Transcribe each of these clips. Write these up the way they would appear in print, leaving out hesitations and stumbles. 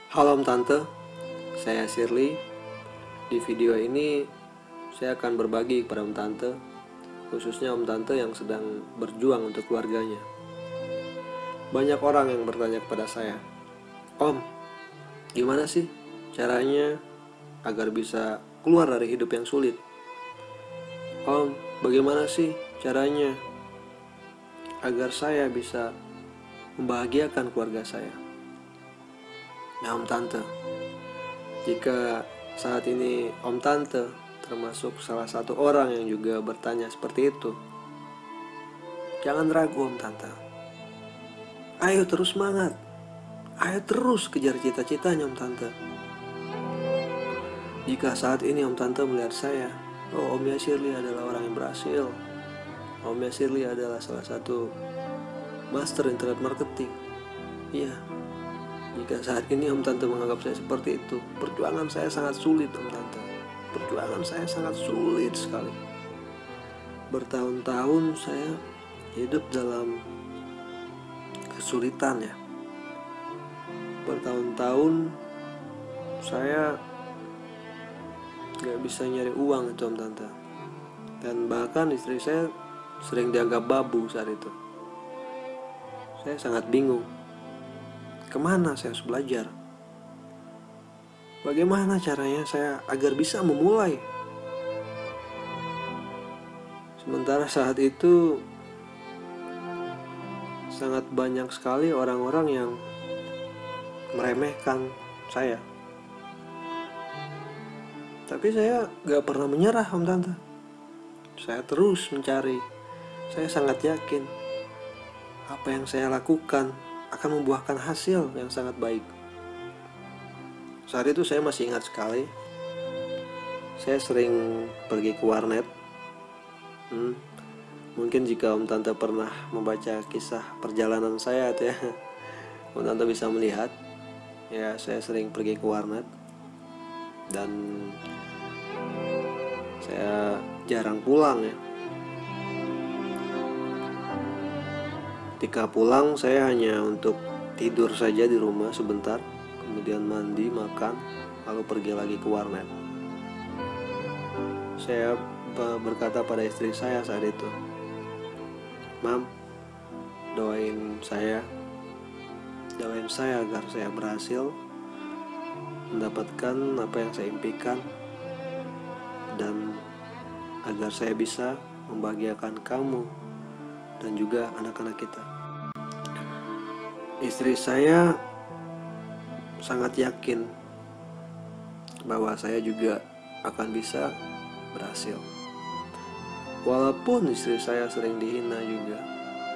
Halo Om Tante, saya Shirley. Di video ini saya akan berbagi kepada Om Tante, khususnya Om Tante yang sedang berjuang untuk keluarganya. Banyak orang yang bertanya kepada saya, Om, gimana sih caranya agar bisa keluar dari hidup yang sulit? Om, bagaimana sih caranya agar saya bisa membahagiakan keluarga saya? Nah Om Tante, jika saat ini Om Tante termasuk salah satu orang yang juga bertanya seperti itu, jangan ragu Om Tante. Ayo terus semangat. Ayo terus kejar cita-citanya Om Tante. Jika saat ini Om Tante melihat saya, oh Om Shirley adalah orang yang berhasil. Om Shirley adalah salah satu master internet marketing. Iya, jika saat ini Om Tante menganggap saya seperti itu, perjuangan saya sangat sulit Om Tante. Perjuangan saya sangat sulit sekali. Bertahun-tahun saya hidup dalam kesulitan ya. Bertahun-tahun saya gak bisa nyari uang itu Om Tante. Dan bahkan istri saya sering dianggap babu saat itu. Saya sangat bingung. Kemana saya harus belajar? Bagaimana caranya saya agar bisa memulai? Sementara saat itu sangat banyak sekali orang-orang yang meremehkan saya. Tapi saya gak pernah menyerah Om Tante. Saya terus mencari. Saya sangat yakin apa yang saya lakukan akan membuahkan hasil yang sangat baik. Saat itu saya masih ingat sekali, saya sering pergi ke warnet. Mungkin jika Om Tante pernah membaca kisah perjalanan saya ya, Om Tante bisa melihat. Ya, saya sering pergi ke warnet dan saya jarang pulang ya. Ketika pulang saya hanya untuk tidur saja di rumah sebentar, kemudian mandi, makan, lalu pergi lagi ke warnet. Saya berkata pada istri saya saat itu, Mam, doain saya agar saya berhasil mendapatkan apa yang saya impikan dan agar saya bisa membahagiakan kamu dan juga anak-anak kita. Istri saya sangat yakin bahwa saya juga akan bisa berhasil. Walaupun istri saya sering dihina juga,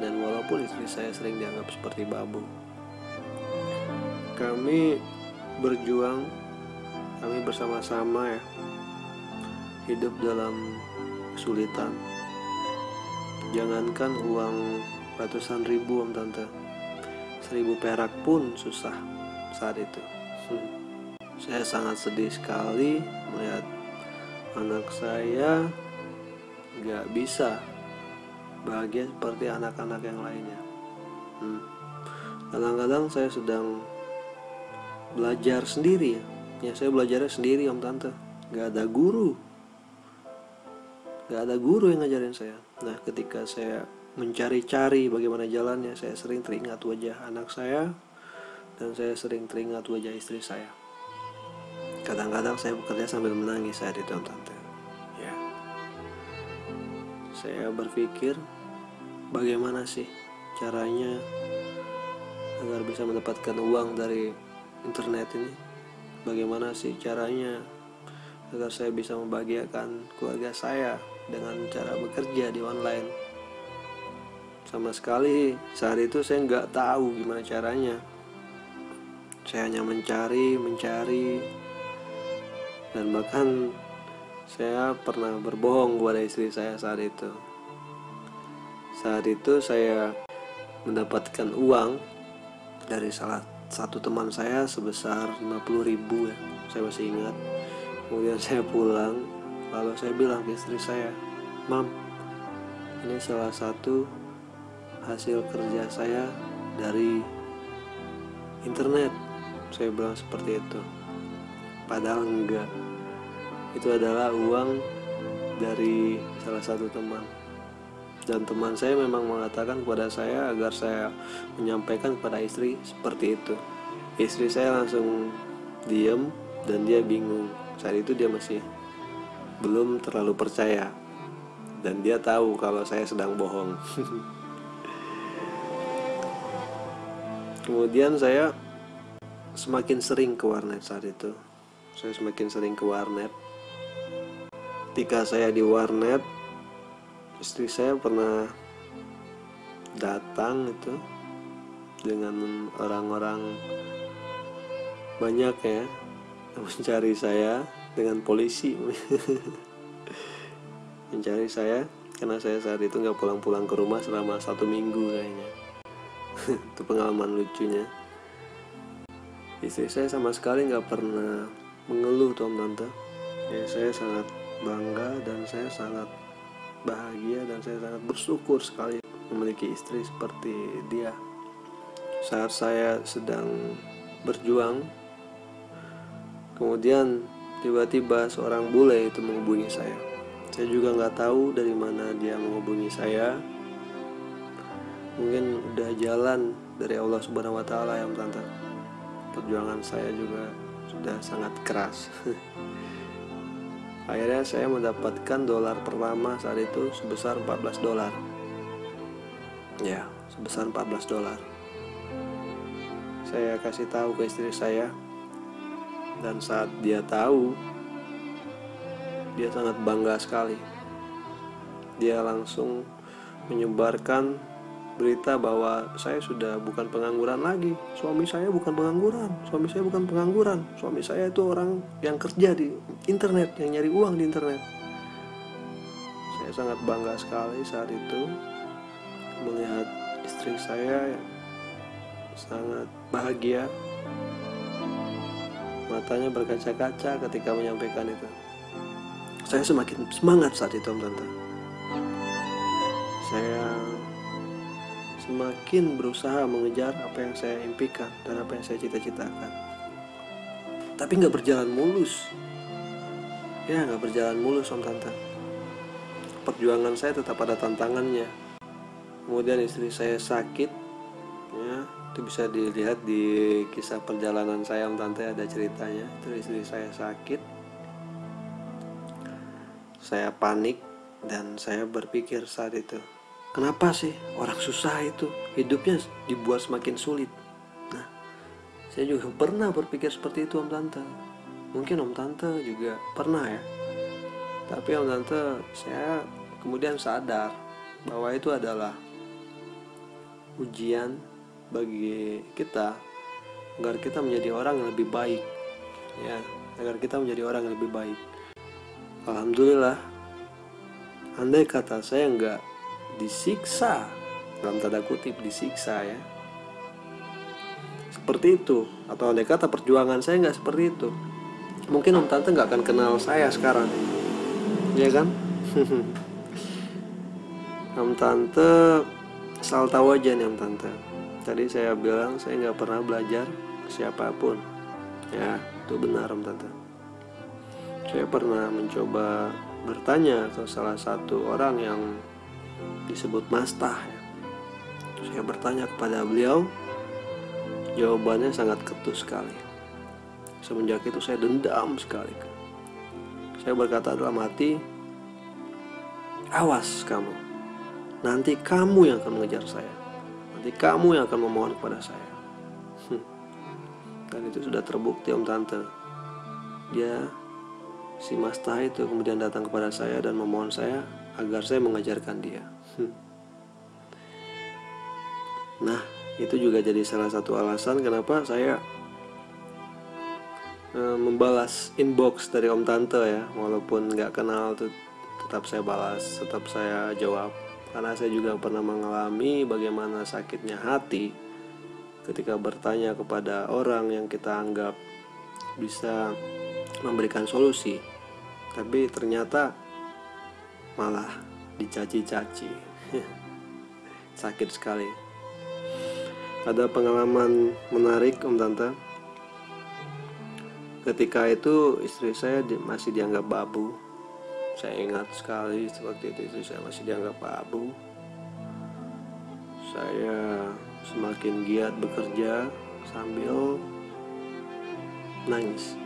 dan walaupun istri saya sering dianggap seperti babu, kami berjuang, kami bersama-sama ya, hidup dalam kesulitan. Jangankan uang ratusan ribu Om Tante, 1000 perak pun susah saat itu. Saya sangat sedih sekali melihat anak saya gak bisa bahagia seperti anak-anak yang lainnya. Kadang-kadang saya sedang belajar sendiri ya, saya belajarnya sendiri Om Tante. Gak ada guru yang ngajarin saya. Nah, ketika saya mencari-cari bagaimana jalannya, saya sering teringat wajah anak saya dan saya sering teringat wajah istri saya. Kadang-kadang saya bekerja sambil menangis saat itu Om Tante ya. Saya berpikir bagaimana sih caranya agar bisa mendapatkan uang dari internet ini. Bagaimana sih caranya agar saya bisa membahagiakan keluarga saya dengan cara bekerja di online. Sama sekali saat itu saya nggak tahu gimana caranya. Saya hanya mencari dan bahkan saya pernah berbohong kepada istri saya saat itu. Saat itu saya mendapatkan uang dari salah satu teman saya sebesar 50.000 ya, saya masih ingat. Kemudian saya pulang, lalu saya bilang ke istri saya, Mam, ini salah satu hasil kerja saya dari internet. Saya bilang seperti itu. Padahal enggak. Itu adalah uang dari salah satu teman. Dan teman saya memang mengatakan kepada saya agar saya menyampaikan kepada istri seperti itu. Istri saya langsung diem dan dia bingung. Saat itu dia masih belum terlalu percaya. Dan dia tahu kalau saya sedang bohong. Kemudian saya semakin sering ke warnet saat itu. Saya semakin sering ke warnet. Ketika saya di warnet, istri saya pernah datang itu dengan orang-orang banyak ya, mencari saya dengan polisi. Mencari saya karena saya saat itu nggak pulang-pulang ke rumah selama 1 minggu kayaknya. Itu pengalaman lucunya. Istri saya sama sekali nggak pernah mengeluh tuh om tante. Ya, saya sangat bangga dan saya sangat bahagia dan saya sangat bersyukur sekali memiliki istri seperti dia. Saat saya sedang berjuang, kemudian tiba-tiba seorang bule itu menghubungi saya. Saya juga nggak tahu dari mana dia menghubungi saya. Mungkin udah jalan dari Allah Subhanahu Wa Taala ya om tante. Perjuangan saya juga sudah sangat keras. Akhirnya saya mendapatkan dolar pertama saat itu sebesar $14. Ya, sebesar $14. Saya kasih tahu ke istri saya, dan saat dia tahu, dia sangat bangga sekali. Dia langsung menyebarkan berita bahwa saya sudah bukan pengangguran lagi. Suami saya bukan pengangguran. Suami saya itu orang yang kerja di internet, yang nyari uang di internet. Saya sangat bangga sekali saat itu melihat istri saya yang sangat bahagia. Matanya berkaca-kaca ketika menyampaikan itu. Saya semakin semangat saat itu om tante. Saya semakin berusaha mengejar apa yang saya impikan dan apa yang saya cita-citakan. Tapi gak berjalan mulus. Ya, gak berjalan mulus om tante. Perjuangan saya tetap ada tantangannya. Kemudian istri saya sakit. Ya, itu bisa dilihat di kisah perjalanan saya om tante, ada ceritanya. Itu istri saya sakit. Saya panik dan saya berpikir saat itu, kenapa sih orang susah itu hidupnya dibuat semakin sulit? Nah, saya juga pernah berpikir seperti itu om tante. Mungkin om tante juga pernah ya. Tapi om tante, saya kemudian sadar bahwa itu adalah ujian bagi kita agar kita menjadi orang yang lebih baik. Ya, agar kita menjadi orang yang lebih baik. Alhamdulillah, andai kata saya nggak disiksa, dalam tanda kutip disiksa ya, seperti itu, atau andai kata perjuangan saya nggak seperti itu, mungkin om tante nggak akan kenal saya sekarang, ya kan? Om tante asal tahu aja nih om tante, tadi saya bilang saya nggak pernah belajar ke siapapun. Ya, itu benar om tante. Saya pernah mencoba bertanya ke salah satu orang yang disebut Mastah ya. Saya bertanya kepada beliau, jawabannya sangat ketus sekali. Semenjak itu saya dendam sekali. Saya berkata dalam hati, awas kamu, nanti kamu yang akan mengejar saya, nanti kamu yang akan memohon kepada saya. Dan itu sudah terbukti om tante. Si Mastah itu kemudian datang kepada saya dan memohon saya agar saya mengajarkan dia. Nah, itu juga jadi salah satu alasan kenapa saya membalas inbox dari om tante ya. Walaupun gak kenal tuh, tetap saya balas, tetap saya jawab. Karena saya juga pernah mengalami bagaimana sakitnya hati ketika bertanya kepada orang yang kita anggap bisa memberikan solusi, tapi ternyata malah dicaci-caci. Sakit sekali. Ada pengalaman menarik om tante. Ketika itu istri saya masih dianggap babu. Saya ingat sekali waktu itu istri saya masih dianggap babu. Saya semakin giat bekerja sambil nangis.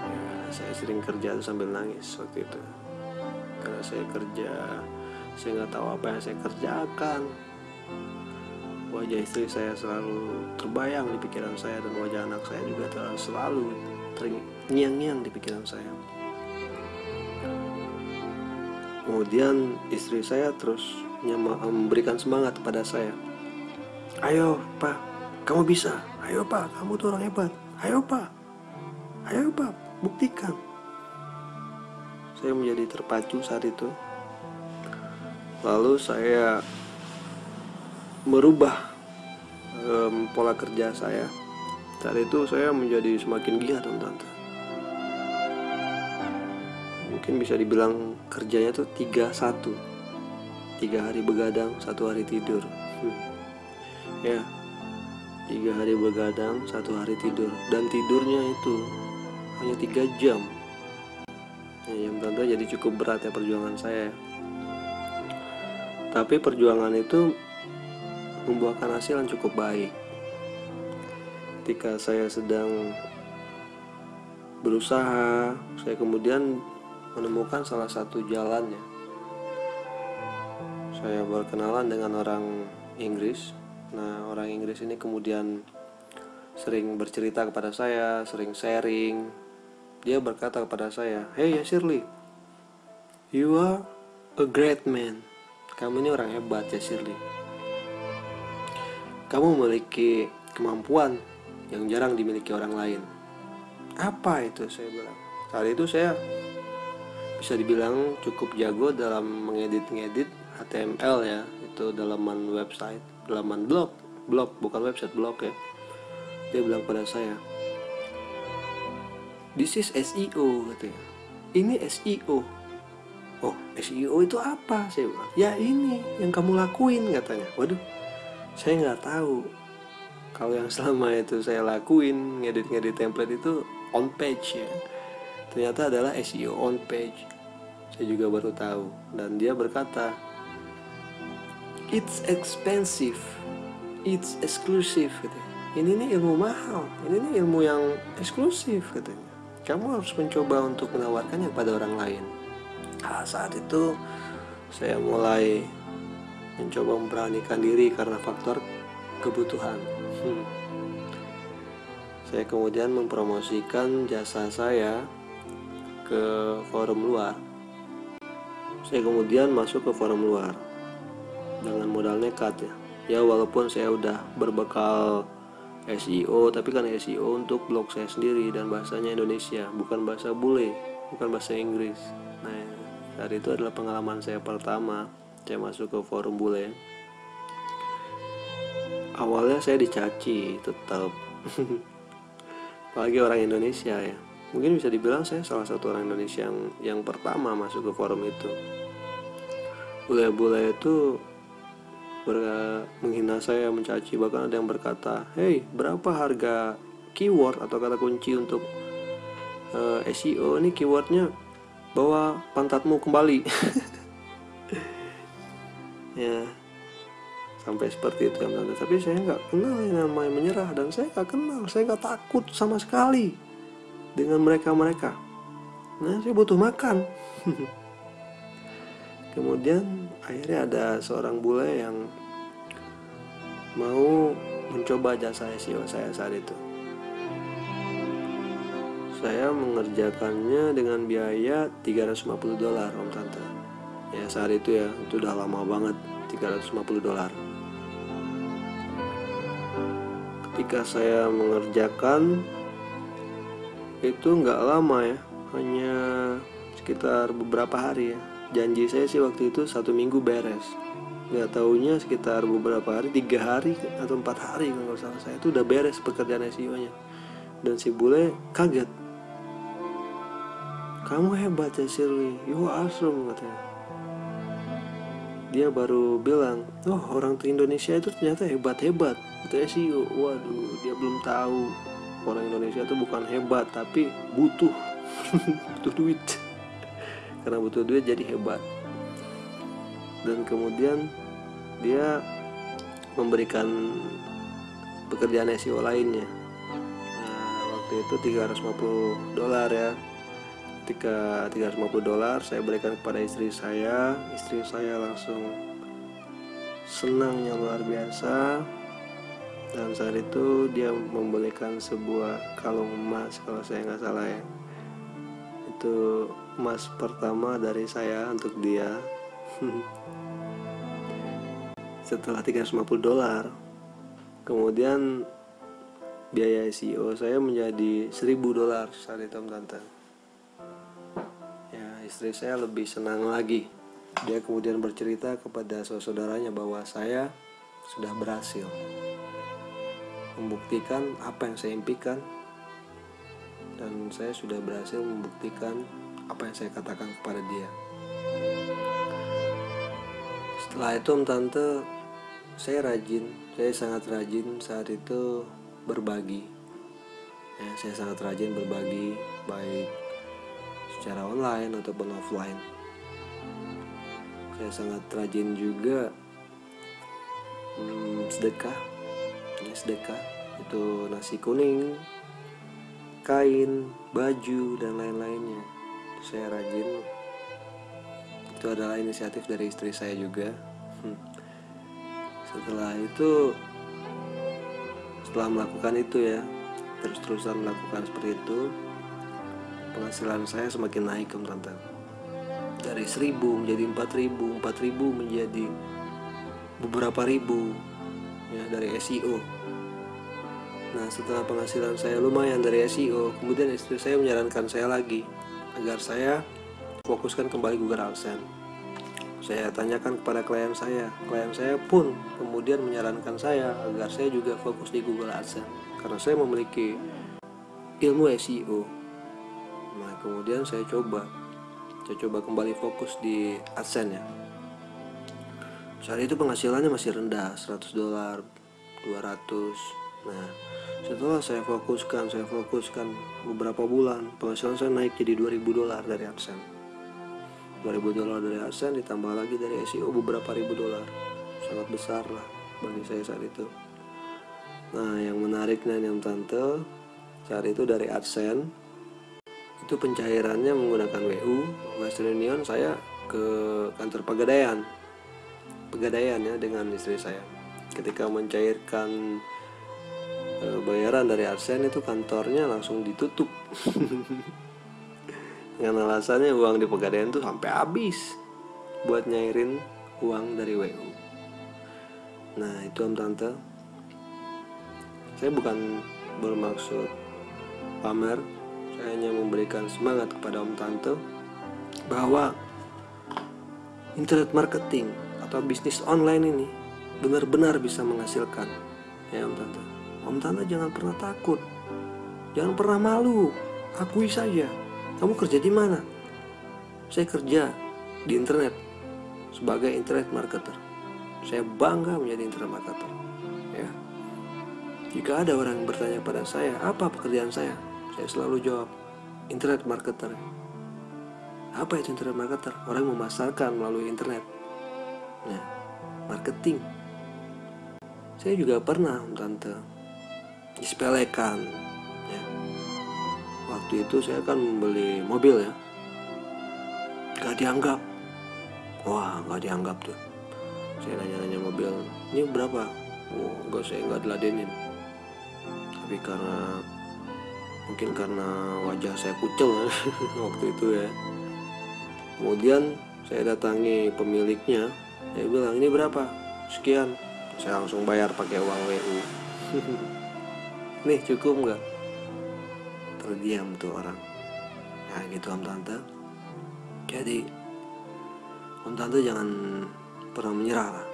Ya, saya sering kerja sambil nangis waktu itu. Karena saya kerja, saya nggak tahu apa yang saya kerjakan. Wajah istri saya selalu terbayang di pikiran saya, dan wajah anak saya juga selalu terngiang-ngiang di pikiran saya. Kemudian istri saya terus memberikan semangat kepada saya. Ayo Pak, kamu bisa. Ayo Pak, kamu tuh orang hebat. Ayo Pak, buktikan. Saya menjadi terpacu saat itu. Lalu saya merubah pola kerja saya. Saat itu saya menjadi semakin giat, Tante. Mungkin bisa dibilang kerjanya tuh 3-1. 3 hari begadang, 1 hari tidur. Ya, 3 hari begadang, 1 hari tidur. Dan tidurnya itu hanya 3 jam. Ya, Tante, jadi cukup berat ya perjuangan saya. Tapi perjuangan itu membuahkan hasil yang cukup baik. Ketika saya sedang berusaha, saya kemudian menemukan salah satu jalannya. Saya berkenalan dengan orang Inggris. Nah, orang Inggris ini kemudian sering bercerita kepada saya, sering sharing. Dia berkata kepada saya, "Hey Shirley, you are a great man. Kamu ini orang hebat ya Shirley. Kamu memiliki kemampuan yang jarang dimiliki orang lain." Apa itu? Saya bilang. Saat itu saya bisa dibilang cukup jago dalam mengedit HTML ya, itu dalaman website, dalaman blog bukan website, blog ya. Dia bilang pada saya, "This is SEO," katanya. Ini SEO. Oh, SEO itu apa? Saya bilang, "Ya ini yang kamu lakuin," katanya. Waduh, saya nggak tahu kalau yang selama itu saya lakuin ngedit template itu on page ya, ternyata adalah SEO on page. Saya juga baru tahu. Dan dia berkata, "It's expensive, it's exclusive," katanya. Ini nih ilmu mahal, ini nih ilmu yang eksklusif, katanya. Kamu harus mencoba untuk menawarkannya kepada orang lain. Saat itu saya mulai mencoba memberanikan diri karena faktor kebutuhan. Saya kemudian mempromosikan jasa saya ke forum luar. Saya kemudian masuk ke forum luar dengan modal nekat ya. Ya walaupun saya udah berbekal SEO, tapi kan SEO untuk blog saya sendiri dan bahasanya Indonesia, bukan bahasa bule, bukan bahasa Inggris. Nah, saat itu adalah pengalaman saya pertama saya masuk ke forum bule. Awalnya saya dicaci tetap. Apalagi orang Indonesia ya. Mungkin bisa dibilang saya salah satu orang Indonesia yang pertama masuk ke forum itu. Bule-bule itu menghina saya, mencaci, bahkan ada yang berkata, "Hey, berapa harga keyword atau kata kunci untuk SEO? Ini keywordnya bawa pantatmu kembali." Ya, sampai seperti itu ya. Tapi saya nggak kenal yang namanya menyerah, dan saya nggak kenal, saya nggak takut sama sekali dengan mereka. Nah, saya butuh makan. Kemudian akhirnya ada seorang bule yang mau mencoba jasa SEO saya saat itu. Saya mengerjakannya dengan biaya $350 Om Tante. Ya saat itu ya, itu udah lama banget, $350. Ketika saya mengerjakan itu nggak lama ya, hanya sekitar beberapa hari ya. Janji saya sih waktu itu 1 minggu beres. Nggak taunya sekitar beberapa hari, 3 hari atau 4 hari kalau nggak salah, saya itu udah beres pekerjaan SEO-nya. Dan si bule kaget. "Kamu hebat ya Shirley, you awesome," katanya. Dia baru bilang, "Oh, orang Indonesia itu ternyata hebat-hebat itu SEO." Waduh, dia belum tahu orang Indonesia tuh bukan hebat, tapi butuh butuh duit. Karena butuh duit jadi hebat. Dan kemudian dia memberikan pekerjaan SEO lainnya. Nah, waktu itu $350 ya. Ketika $350 saya berikan kepada istri saya langsung senangnya luar biasa. Dan saat itu dia membelikan sebuah kalung emas, kalau saya nggak salah ya. Itu emas pertama dari saya untuk dia. Setelah $350, kemudian biaya SEO saya menjadi $1.000 saat itu, Tante. Ya, istri saya lebih senang lagi. Dia kemudian bercerita kepada saudara-saudaranya bahwa saya sudah berhasil membuktikan apa yang saya impikan, dan saya sudah berhasil membuktikan apa yang saya katakan kepada dia. Setelah itu, Tante, saya sangat rajin saat itu berbagi. Ya, saya sangat rajin berbagi, baik secara online ataupun offline. Saya sangat rajin juga sedekah. Sedekah itu nasi kuning, kain, baju, dan lain-lainnya. Saya rajin. Itu adalah inisiatif dari istri saya juga. Setelah melakukan itu ya, terus-terusan melakukan seperti itu, penghasilan saya semakin naik, Tante. Dari 1.000 menjadi 4.000, 4.000 menjadi beberapa ribu ya, dari SEO. Nah, setelah penghasilan saya lumayan dari SEO, kemudian istri saya menyarankan saya lagi agar saya fokuskan kembali Google AdSense. Saya tanyakan kepada klien saya pun kemudian menyarankan saya agar saya juga fokus di Google AdSense, karena saya memiliki ilmu SEO. Nah, kemudian saya coba kembali fokus di AdSense ya. Saat itu penghasilannya masih rendah, $100, 200. Nah, setelah saya fokuskan beberapa bulan, penghasilan saya naik jadi $2.000 dari AdSense. $2.000 dari AdSense ditambah lagi dari SEO beberapa $1.000. Sangat besar lah bagi saya saat itu. Nah, yang menariknya nih, Tante, saat itu dari AdSense itu pencairannya menggunakan WU, Western Union. Saya ke kantor Pegadaian ya dengan istri saya. Ketika mencairkan bayaran dari AdSense itu kantornya langsung ditutup. Dengan alasannya uang di Pegadaian tuh sampai habis buat nyairin uang dari WU. Nah, itu Tante, saya bukan bermaksud pamer. Saya hanya memberikan semangat kepada Tante bahwa internet marketing atau bisnis online ini benar-benar bisa menghasilkan. Ya, Tante. Tante jangan pernah takut, jangan pernah malu, akui saja. Kamu kerja di mana? Saya kerja di internet sebagai internet marketer. Saya bangga menjadi internet marketer. Ya. Jika ada orang yang bertanya pada saya, apa pekerjaan saya selalu jawab, internet marketer. Apa itu internet marketer? Orang yang memasarkan melalui internet. Nah, marketing. Saya juga pernah, Tante, disepelekan. Ya. Waktu itu saya kan membeli mobil ya, gak dianggap. Wah, gak dianggap tuh. Saya nanya-nanya mobil, ini berapa? Oh, saya gak diladenin. Tapi mungkin karena wajah saya kucel waktu itu ya. Kemudian saya datangi pemiliknya, saya bilang, ini berapa? Sekian. Saya langsung bayar pakai uang WU. Nih, cukup gak? Terdiam tuh orang. Nah, gitu Tante. Jadi Tante jangan pernah menyerah lah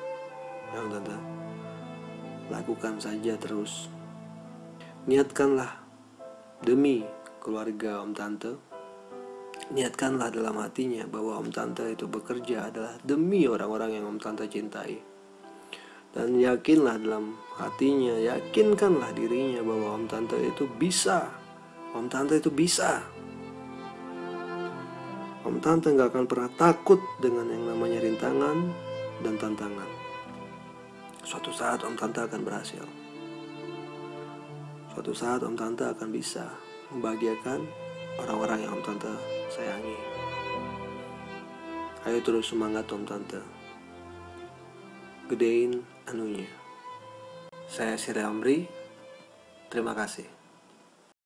ya, Tante. Lakukan saja terus. Niatkanlah demi keluarga Tante. Niatkanlah dalam hatinya bahwa Tante itu bekerja adalah demi orang-orang yang Tante cintai. Dan yakinlah dalam hatinya, yakinkanlah dirinya bahwa Om Tante itu bisa. Om Tante itu bisa. Om Tante gak akan pernah takut dengan yang namanya rintangan dan tantangan. Suatu saat Om Tante akan berhasil. Suatu saat Om Tante akan bisa membahagiakan orang-orang yang Om Tante sayangi. Ayo terus semangat Om Tante. Gedein anunya. Saya Sire Amri. Terima kasih.